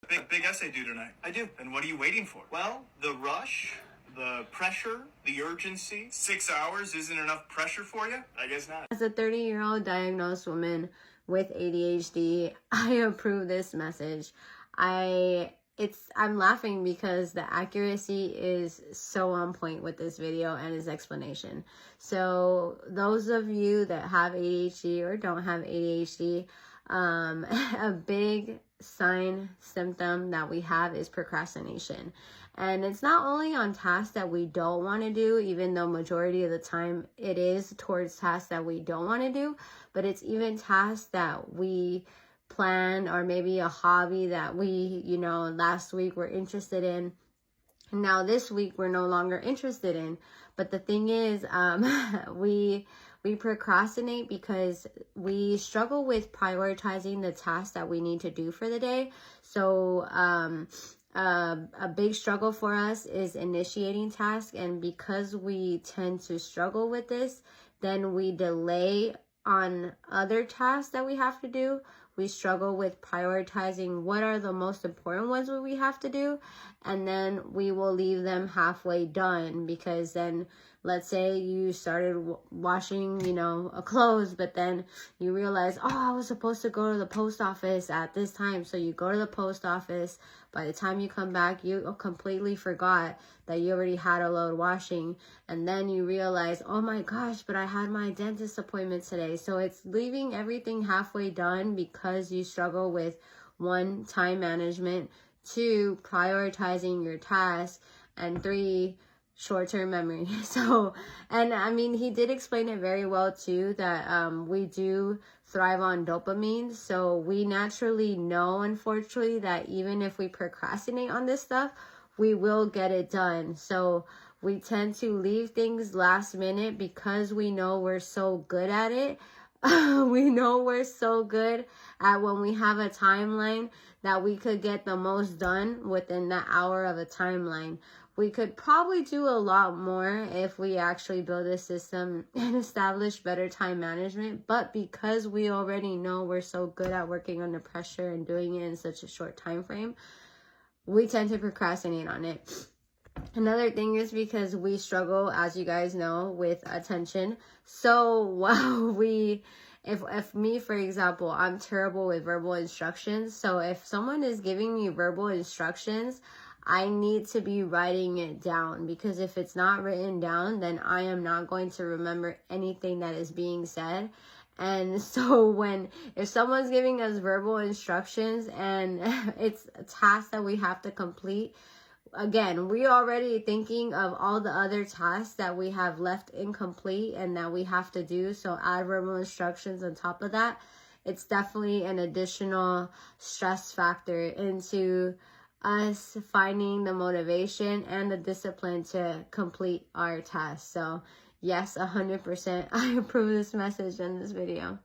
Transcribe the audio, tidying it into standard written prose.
Big essay due tonight. I do. And what are you waiting for? Well, the rush, the pressure, the urgency. 6 hours isn't enough pressure for you? I guess not. As a 30-year-old diagnosed woman with ADHD, I approve this message. I'm laughing because the accuracy is so on point with this video and his explanation. So those of you that have ADHD or don't have ADHD, a big symptom that we have is procrastination. And it's not only on tasks that we don't want to do, even though majority of the time it is towards tasks that we don't want to do, but it's even tasks that we plan, or maybe a hobby that we, last week were interested in. And now this week we're no longer interested in. But the thing is, we procrastinate because we struggle with prioritizing the tasks that we need to do for the day. So a big struggle for us is initiating tasks. And because we tend to struggle with this, then we delay on other tasks that we have to do. We struggle with prioritizing what are the most important ones that we have to do, and then we will leave them halfway done, because then let's say you started washing, a clothes, but then you realize, I was supposed to go to the post office at this time. So you go to the post office. By the time you come back, you completely forgot that you already had a load washing. And then you realize, oh my gosh, but I had my dentist appointment today. So it's leaving everything halfway done because you struggle with 1, time management, 2, prioritizing your tasks, and 3, short-term memory. So, and I mean, he did explain it very well too, that we do thrive on dopamine. So we naturally know, unfortunately, that even if we procrastinate on this stuff, we will get it done. So we tend to leave things last minute because we know we're so good at it. We know we're so good at when we have a timeline that we could get the most done within the hour of a timeline. We could probably do a lot more if we actually build a system and establish better time management. But because we already know we're so good at working under pressure and doing it in such a short time frame, we tend to procrastinate on it. Another thing is because we struggle, as you guys know, with attention. So while if me, for example, I'm terrible with verbal instructions. So if someone is giving me verbal instructions, I need to be writing it down, because if it's not written down, then I am not going to remember anything that is being said. And so if someone's giving us verbal instructions and it's a task that we have to complete, again, we already thinking of all the other tasks that we have left incomplete and that we have to do. So add verbal instructions on top of that. It's definitely an additional stress factor into us finding the motivation and the discipline to complete our tasks. So yes, 100%, I approve this message in this video.